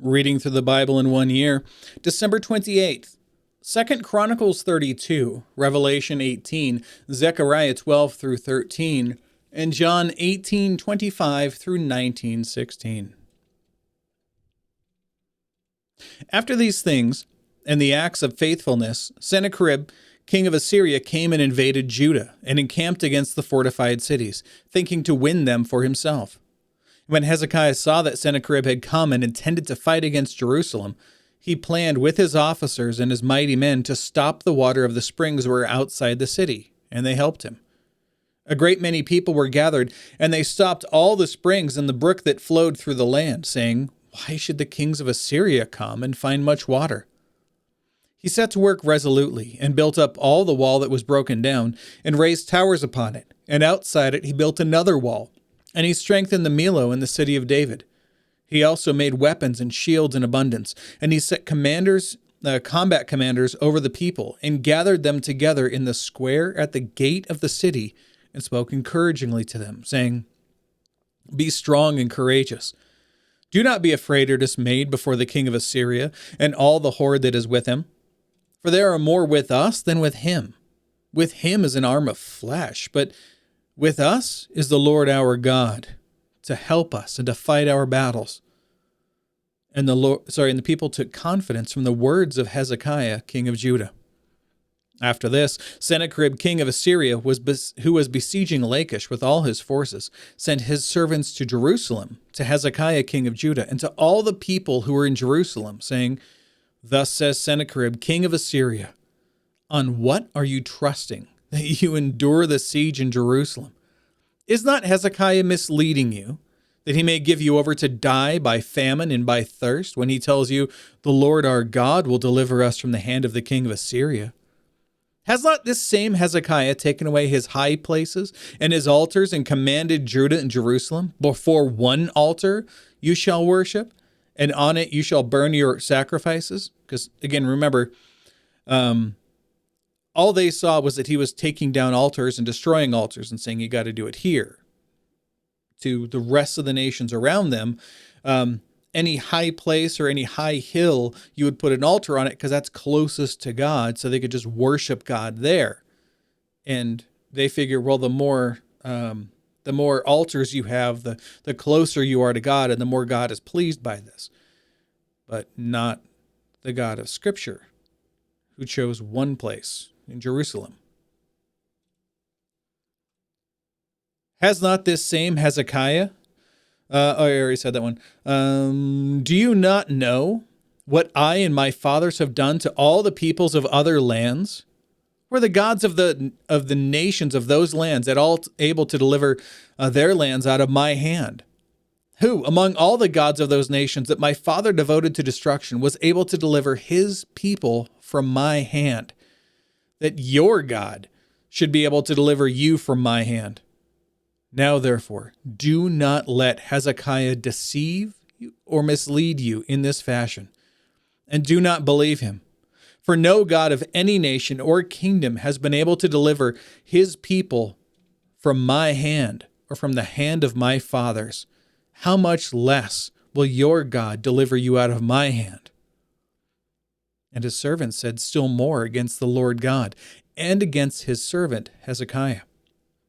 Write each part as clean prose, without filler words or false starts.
Reading through the Bible in 1 year, December 28th, 2 Chronicles 32, Revelation 18, Zechariah 12 through 13, and John 18:25 through 19:16. After these things, and the acts of faithfulness, Sennacherib, king of Assyria, came and invaded Judah, and encamped against the fortified cities, thinking to win them for himself. When Hezekiah saw that Sennacherib had come and intended to fight against Jerusalem, he planned with his officers and his mighty men to stop the water of the springs that were outside the city, and they helped him. A great many people were gathered, and they stopped all the springs and the brook that flowed through the land, saying, "Why should the kings of Assyria come and find much water?" He set to work resolutely, and built up all the wall that was broken down, and raised towers upon it, and outside it he built another wall. And he strengthened the Millo in the city of David. He also made weapons and shields in abundance, and he set combat commanders over the people, and gathered them together in the square at the gate of the city, and spoke encouragingly to them, saying, "Be strong and courageous. Do not be afraid or dismayed before the king of Assyria and all the horde that is with him. For there are more with us than with him. With him is an arm of flesh, but with us is the Lord our God, to help us and to fight our battles." And the people took confidence from the words of Hezekiah, king of Judah. After this, Sennacherib, king of Assyria, who was besieging Lachish with all his forces, sent his servants to Jerusalem, to Hezekiah, king of Judah, and to all the people who were in Jerusalem, saying, "Thus says Sennacherib, king of Assyria, on what are you trusting that you endure the siege in Jerusalem? Is not Hezekiah misleading you, that he may give you over to die by famine and by thirst, when he tells you, 'The Lord our God will deliver us from the hand of the king of Assyria'? Has not this same Hezekiah taken away his high places and his altars, and commanded Judah and Jerusalem, before one altar you shall worship, and on it you shall burn your sacrifices?" Because, again, remember, all they saw was that he was taking down altars and destroying altars and saying, "You got to do it here." To the rest of the nations around them, any high place or any high hill, you would put an altar on it because that's closest to God, so they could just worship God there. And they figure, well, the more altars you have, the closer you are to God, and the more God is pleased by this. But not the God of Scripture, who chose one place in Jerusalem. Has not this same Hezekiah, I already said that one. Do you not know what I and my fathers have done to all the peoples of other lands? Were the gods of the nations of those lands at all able to deliver their lands out of my hand? Who, among all the gods of those nations that my father devoted to destruction, was able to deliver his people from my hand, that your God should be able to deliver you from my hand? Now, therefore, do not let Hezekiah deceive you or mislead you in this fashion, and do not believe him. For no God of any nation or kingdom has been able to deliver his people from my hand or from the hand of my fathers. How much less will your God deliver you out of my hand?" And his servant said still more against the Lord God and against his servant Hezekiah.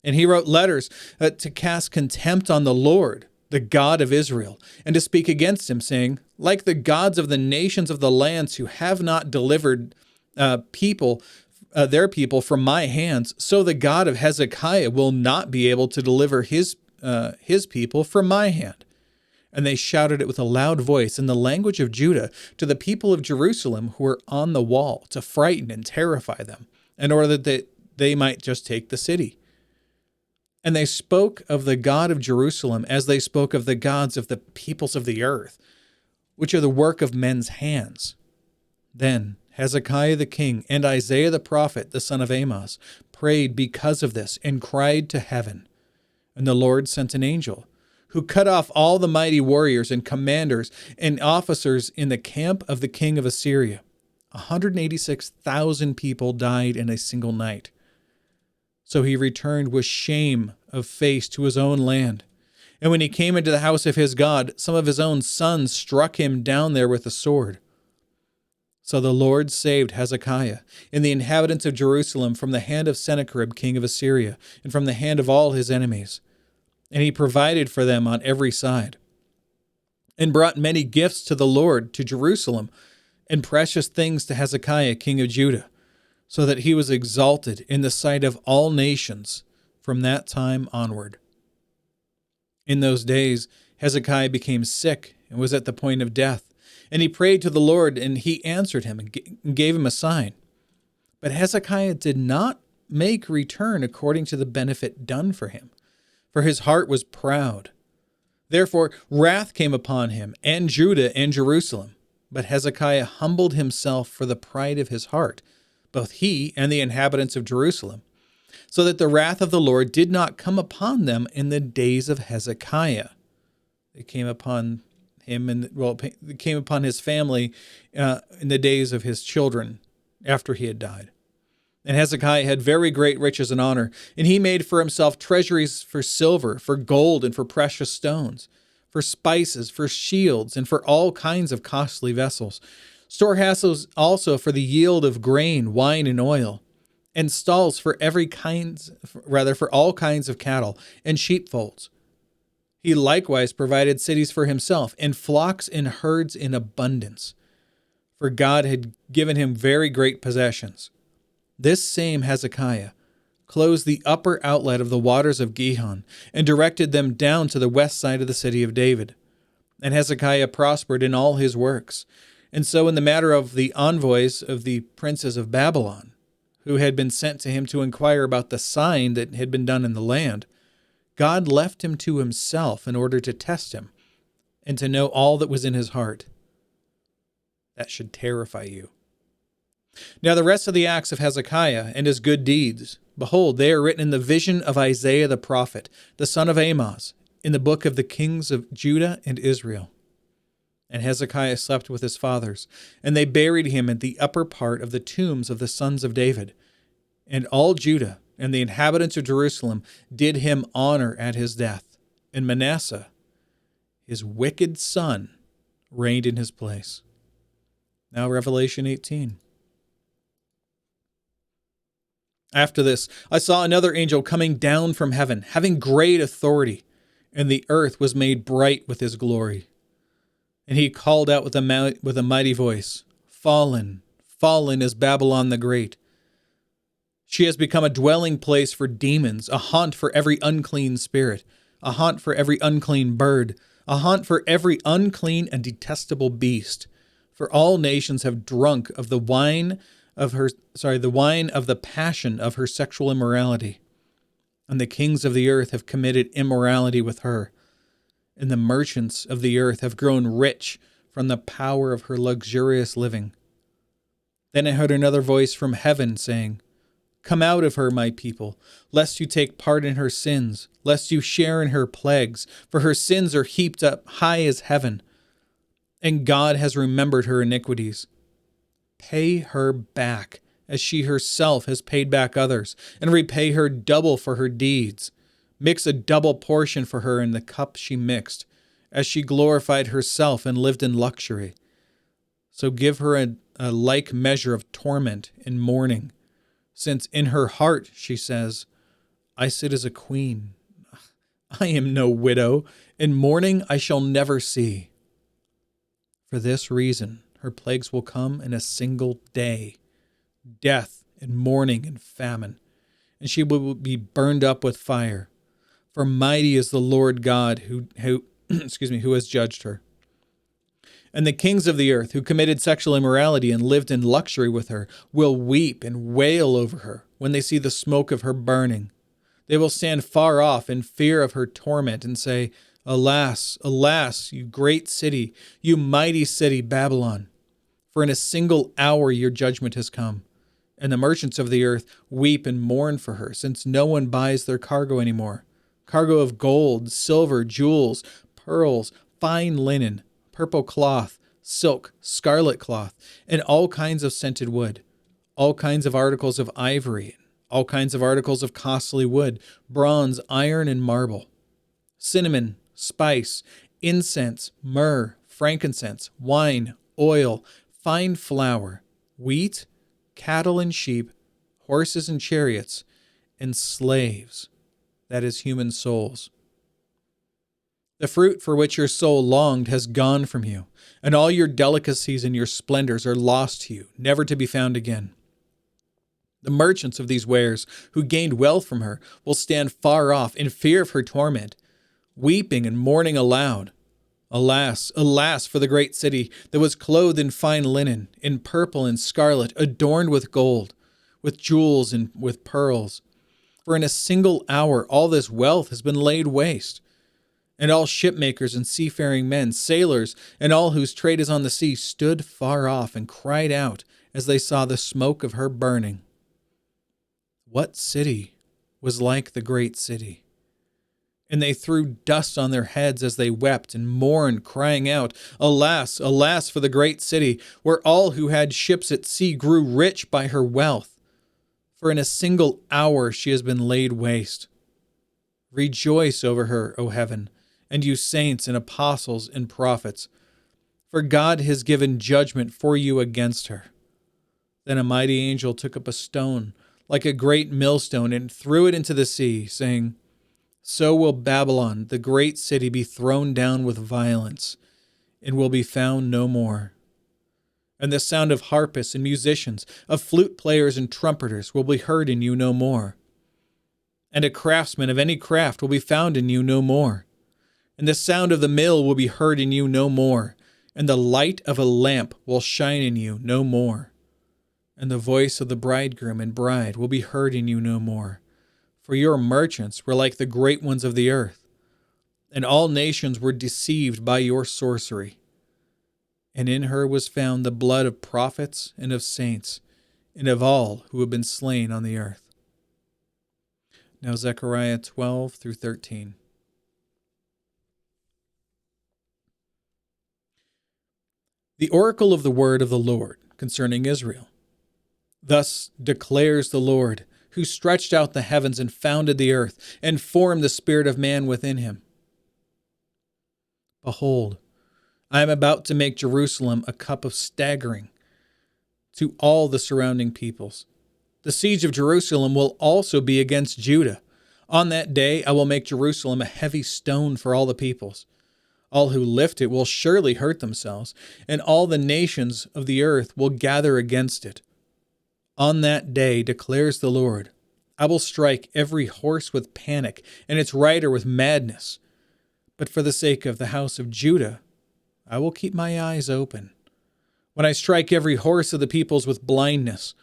And he wrote letters to cast contempt on the Lord, the God of Israel, and to speak against him, saying, "Like the gods of the nations of the lands who have not delivered their people from my hands, so the God of Hezekiah will not be able to deliver his people from my hand." And they shouted it with a loud voice in the language of Judah to the people of Jerusalem who were on the wall, to frighten and terrify them, in order that they might just take the city. And they spoke of the God of Jerusalem as they spoke of the gods of the peoples of the earth, which are the work of men's hands. Then Hezekiah the king and Isaiah the prophet, the son of Amoz, prayed because of this and cried to heaven. And the Lord sent an angel, who cut off all the mighty warriors and commanders and officers in the camp of the king of Assyria. 186,000 people died in a single night. So he returned with shame of face to his own land, And when he came into the house of his God, some of his own sons struck him down there with a sword. So the Lord saved Hezekiah and the inhabitants of Jerusalem from the hand of Sennacherib, king of Assyria, and from the hand of all his enemies. And he provided for them on every side, and brought many gifts to the Lord to Jerusalem, and precious things to Hezekiah, king of Judah, so that he was exalted in the sight of all nations from that time onward. In those days, Hezekiah became sick and was at the point of death. And he prayed to the Lord, and he answered him and gave him a sign. But Hezekiah did not make return according to the benefit done for him, for his heart was proud. Therefore wrath came upon him and Judah and Jerusalem. But Hezekiah humbled himself for the pride of his heart, both he and the inhabitants of Jerusalem, so that the wrath of the Lord did not come upon them in the days of Hezekiah. It came upon him, it came upon his family in the days of his children after he had died. And Hezekiah had very great riches and honor, and he made for himself treasuries for silver, for gold, and for precious stones, for spices, for shields, and for all kinds of costly vessels, storehouses also for the yield of grain, wine, and oil, and stalls for all kinds of cattle and sheepfolds. He likewise provided cities for himself, and flocks and herds in abundance, for God had given him very great possessions. This same Hezekiah closed the upper outlet of the waters of Gihon, and directed them down to the west side of the city of David. And Hezekiah prospered in all his works. And so in the matter of the envoys of the princes of Babylon, who had been sent to him to inquire about the sign that had been done in the land, God left him to himself in order to test him and to know all that was in his heart. That should terrify you. Now the rest of the acts of Hezekiah and his good deeds, behold, they are written in the vision of Isaiah the prophet, the son of Amoz, in the book of the kings of Judah and Israel. And Hezekiah slept with his fathers, and they buried him at the upper part of the tombs of the sons of David. And all Judah and the inhabitants of Jerusalem did him honor at his death. And Manasseh, his wicked son, reigned in his place. Now Revelation 18. After this, I saw another angel coming down from heaven, having great authority, and the earth was made bright with his glory. And he called out with a mighty voice, Fallen, fallen is Babylon the Great. She has become a dwelling place for demons, a haunt for every unclean spirit, a haunt for every unclean bird, a haunt for every unclean and detestable beast. For all nations have drunk of the wine of the passion of her sexual immorality. And the kings of the earth have committed immorality with her. And the merchants of the earth have grown rich from the power of her luxurious living. Then I heard another voice from heaven saying, Come out of her, my people, lest you take part in her sins, lest you share in her plagues, for her sins are heaped up high as heaven, and God has remembered her iniquities. Pay her back, as she herself has paid back others, and repay her double for her deeds. Mix a double portion for her in the cup she mixed, as she glorified herself and lived in luxury. So give her a like measure of torment and mourning, since in her heart she says, I sit as a queen. I am no widow, and mourning I shall never see. For this reason, her plagues will come in a single day, death and mourning and famine, and she will be burned up with fire. For mighty is the Lord God who has judged her. And the kings of the earth who committed sexual immorality and lived in luxury with her will weep and wail over her when they see the smoke of her burning. They will stand far off in fear of her torment and say, Alas, alas, you great city, you mighty city, Babylon. For in a single hour your judgment has come. And the merchants of the earth weep and mourn for her, since no one buys their cargo anymore. Cargo of gold, silver, jewels, pearls, fine linen, purple cloth, silk, scarlet cloth, and all kinds of scented wood, all kinds of articles of ivory, all kinds of articles of costly wood, bronze, iron, and marble, cinnamon, spice, incense, myrrh, frankincense, wine, oil, fine flour, wheat, cattle and sheep, horses and chariots, and slaves, that is, human souls. The fruit for which your soul longed has gone from you, and all your delicacies and your splendors are lost to you, never to be found again. The merchants of these wares, who gained wealth from her, will stand far off in fear of her torment, weeping and mourning aloud. Alas, alas for the great city that was clothed in fine linen, in purple and scarlet, adorned with gold, with jewels and with pearls. For in a single hour all this wealth has been laid waste. And all shipmakers and seafaring men, sailors, and all whose trade is on the sea, stood far off and cried out as they saw the smoke of her burning. What city was like the great city? And they threw dust on their heads as they wept and mourned, crying out, Alas, alas for the great city, where all who had ships at sea grew rich by her wealth. For in a single hour she has been laid waste. Rejoice over her, O heaven, and you saints and apostles and prophets, for God has given judgment for you against her. Then a mighty angel took up a stone, like a great millstone, and threw it into the sea, saying, So will Babylon, the great city, be thrown down with violence, and will be found no more. And the sound of harpists and musicians, of flute players and trumpeters will be heard in you no more. And a craftsman of any craft will be found in you no more. And the sound of the mill will be heard in you no more, and the light of a lamp will shine in you no more. And the voice of the bridegroom and bride will be heard in you no more. For your merchants were like the great ones of the earth, and all nations were deceived by your sorcery. And in her was found the blood of prophets and of saints, and of all who have been slain on the earth. Now Zechariah 12 through 13. The oracle of the word of the Lord concerning Israel. Thus declares the Lord, who stretched out the heavens and founded the earth, and formed the spirit of man within him. Behold, I am about to make Jerusalem a cup of staggering to all the surrounding peoples. The siege of Jerusalem will also be against Judah. On that day I will make Jerusalem a heavy stone for all the peoples. All who lift it will surely hurt themselves, and all the nations of the earth will gather against it. On that day, declares the Lord, I will strike every horse with panic, and its rider with madness. But for the sake of the house of Judah, I will keep my eyes open. When I strike every horse of the peoples with blindness,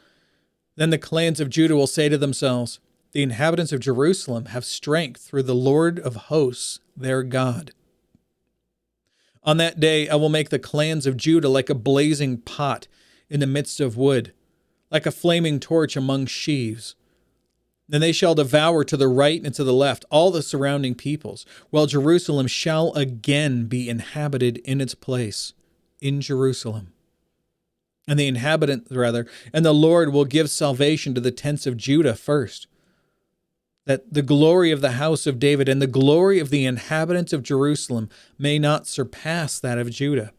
then the clans of Judah will say to themselves, The inhabitants of Jerusalem have strength through the Lord of hosts, their God. On that day I will make the clans of Judah like a blazing pot in the midst of wood, like a flaming torch among sheaves. Then they shall devour to the right and to the left all the surrounding peoples, while Jerusalem shall again be inhabited in its place, in Jerusalem. And the Lord will give salvation to the tents of Judah first, that the glory of the house of David and the glory of the inhabitants of Jerusalem may not surpass that of Judah.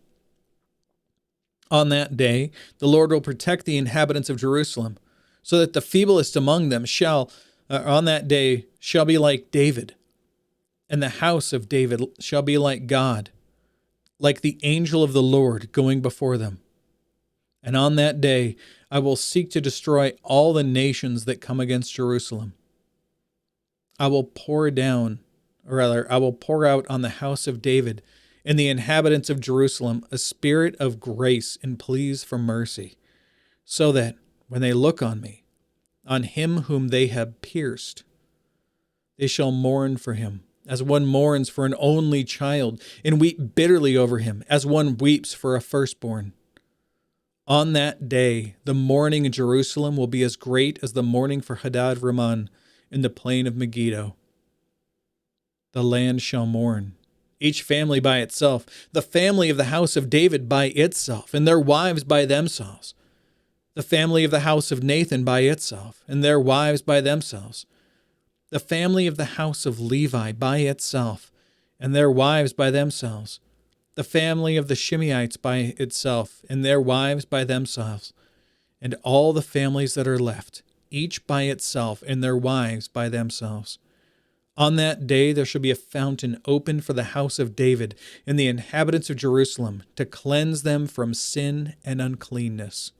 On that day, the Lord will protect the inhabitants of Jerusalem, so that the feeblest among them on that day shall be like David, and the house of David shall be like God, like the angel of the Lord going before them. And on that day, I will seek to destroy all the nations that come against Jerusalem. I will pour out on the house of David and the inhabitants of Jerusalem a spirit of grace and pleas for mercy, so that when they look on me, on him whom they have pierced, they shall mourn for him, as one mourns for an only child, and weep bitterly over him, as one weeps for a firstborn. On that day, the mourning in Jerusalem will be as great as the mourning for Hadad Rimmon in the plain of Megiddo. The land shall mourn, each family by itself, the family of the house of David by itself, and their wives by themselves, the family of the house of Nathan by itself, and their wives by themselves, the family of the house of Levi by itself, and their wives by themselves, the family of the Shimeites by itself, and their wives by themselves, and all the families that are left, each by itself, and their wives by themselves. On that day there shall be a fountain opened for the house of David and the inhabitants of Jerusalem, to cleanse them from sin and uncleanness.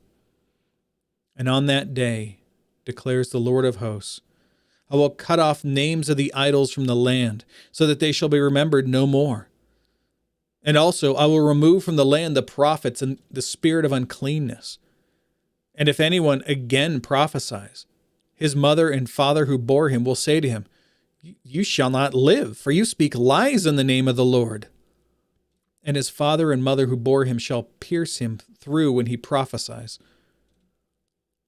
And on that day, declares the Lord of hosts, I will cut off names of the idols from the land, so that they shall be remembered no more. And also I will remove from the land the prophets and the spirit of uncleanness. And if anyone again prophesies, his mother and father who bore him will say to him, You shall not live, for you speak lies in the name of the Lord. And his father and mother who bore him shall pierce him through when he prophesies.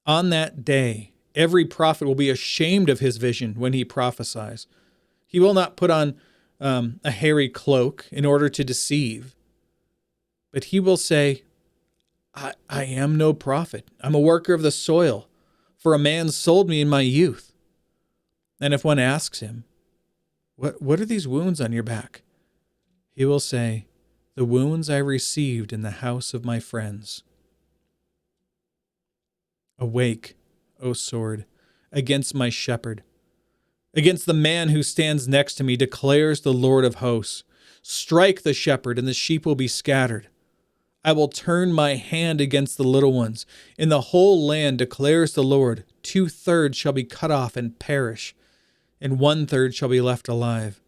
On that day, every prophet will be ashamed of his vision when he prophesies. He will not put on a hairy cloak in order to deceive, but he will say, I am no prophet. I'm a worker of the soil, for a man sold me in my youth. And if one asks him, What are these wounds on your back? He will say, The wounds I received in the house of my friends. Awake, O sword, against my shepherd, against the man who stands next to me, declares the Lord of hosts. Strike the shepherd, and the sheep will be scattered. I will turn my hand against the little ones. In the whole land, declares the Lord, 2/3 shall be cut off and perish, and 1/3 shall be left alive.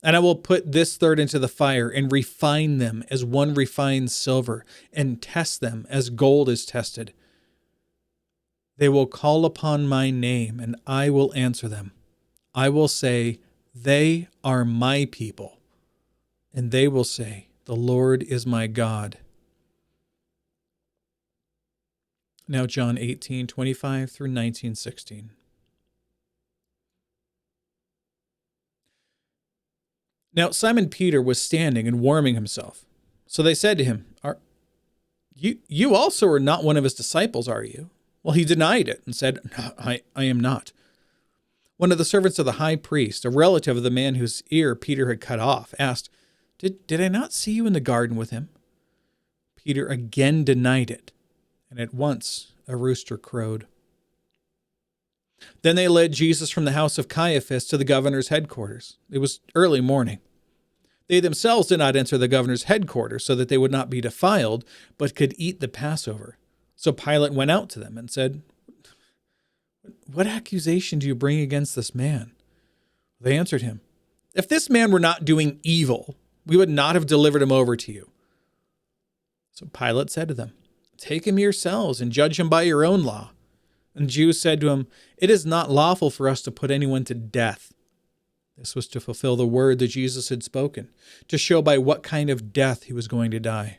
And I will put this third into the fire, and refine them as one refines silver, and test them as gold is tested. They will call upon my name, and I will answer them. I will say, They are my people. And they will say, The Lord is my God. Now John 18:25 through 19:16. Now Simon Peter was standing and warming himself. So they said to him, You also are not one of his disciples, are you? Well, he denied it and said, No, I am not. One of the servants of the high priest, a relative of the man whose ear Peter had cut off, asked, Did I not see you in the garden with him? Peter again denied it, and at once a rooster crowed. Then they led Jesus from the house of Caiaphas to the governor's headquarters. It was early morning. They themselves did not enter the governor's headquarters so that they would not be defiled, but could eat the Passover. So Pilate went out to them and said, What accusation do you bring against this man? They answered him, If this man were not doing evil, we would not have delivered him over to you. So Pilate said to them, Take him yourselves and judge him by your own law. And the Jews said to him, It is not lawful for us to put anyone to death. This was to fulfill the word that Jesus had spoken, to show by what kind of death he was going to die.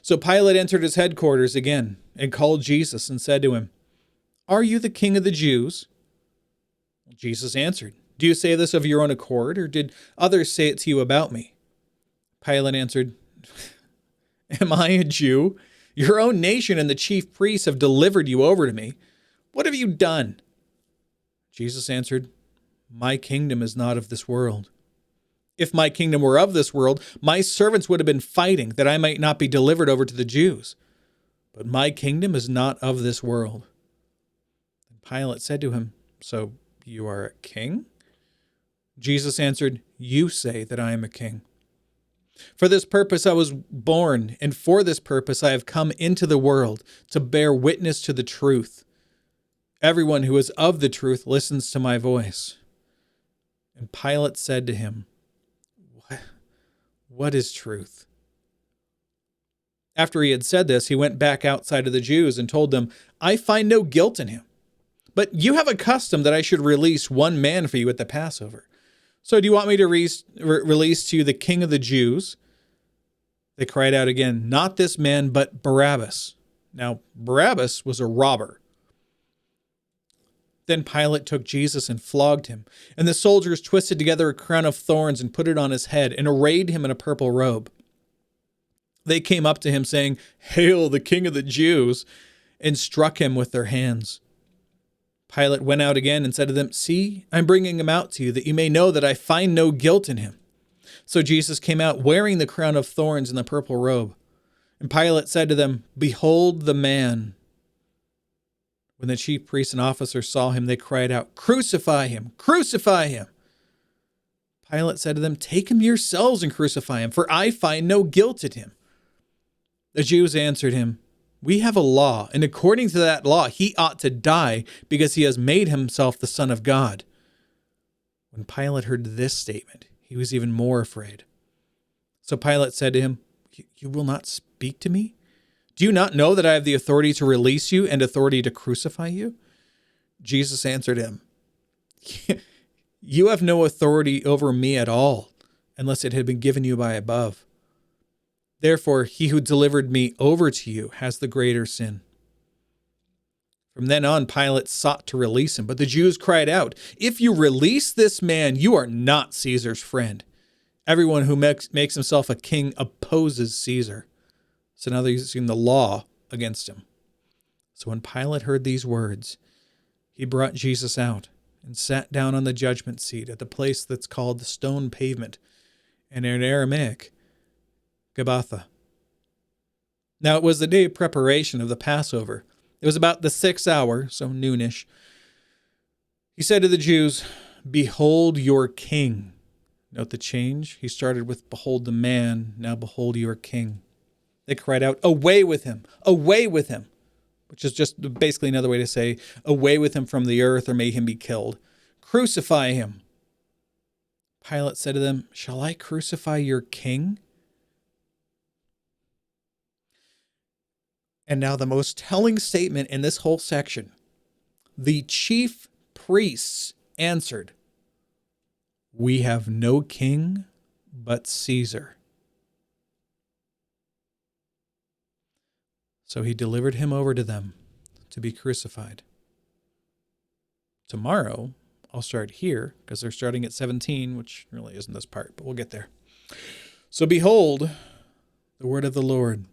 So Pilate entered his headquarters again and called Jesus and said to him, Are you the king of the Jews? Jesus answered, Do you say this of your own accord, or did others say it to you about me? Pilate answered, Am I a Jew? Your own nation and the chief priests have delivered you over to me. What have you done? Jesus answered, My kingdom is not of this world. If my kingdom were of this world, my servants would have been fighting that I might not be delivered over to the Jews. But my kingdom is not of this world. And Pilate said to him, So you are a king? Jesus answered, You say that I am a king. For this purpose I was born, and for this purpose I have come into the world, to bear witness to the truth. Everyone who is of the truth listens to my voice. And Pilate said to him, What is truth? After he had said this, he went back outside of the Jews and told them, I find no guilt in him. But you have a custom that I should release one man for you at the Passover. So do you want me to release to you the king of the Jews? They cried out again, Not this man, but Barabbas. Now, Barabbas was a robber. Then Pilate took Jesus and flogged him, and the soldiers twisted together a crown of thorns and put it on his head and arrayed him in a purple robe. They came up to him saying, Hail, the King of the Jews, and struck him with their hands. Pilate went out again and said to them, See, I'm bringing him out to you, that you may know that I find no guilt in him. So Jesus came out wearing the crown of thorns and the purple robe. And Pilate said to them, "Behold the man." When the chief priests and officers saw him, they cried out, "Crucify him! Crucify him!" Pilate said to them, "Take him yourselves and crucify him, for I find no guilt in him." The Jews answered him, "We have a law, and according to that law he ought to die because he has made himself the Son of God." When Pilate heard this statement, he was even more afraid. So Pilate said to him, "You will not speak to me? Do you not know that I have the authority to release you and authority to crucify you?" Jesus answered him, "You have no authority over me at all, unless it had been given you by above. Therefore, he who delivered me over to you has the greater sin." From then on, Pilate sought to release him, but the Jews cried out, "If you release this man, you are not Caesar's friend. Everyone who makes himself a king opposes Caesar." So now they're using the law against him. So when Pilate heard these words, he brought Jesus out and sat down on the judgment seat at the place that's called the Stone Pavement, and in Aramaic, Gabbatha. Now it was the day of preparation of the Passover. It was about the 6th hour, so noonish. He said to the Jews, "Behold your king." Note the change. He started with "Behold the man," now "Behold your king." They cried out, "Away with him! Away with him!" Which is just basically another way to say, "Away with him from the earth, or may him be killed. Crucify him." Pilate said to them, "Shall I crucify your king?" And now the most telling statement in this whole section. The chief priests answered, "We have no king but Caesar." So he delivered him over to them to be crucified. Tomorrow, I'll start here because they're starting at 17, which really isn't this part, but we'll get there. So behold, the word of the Lord.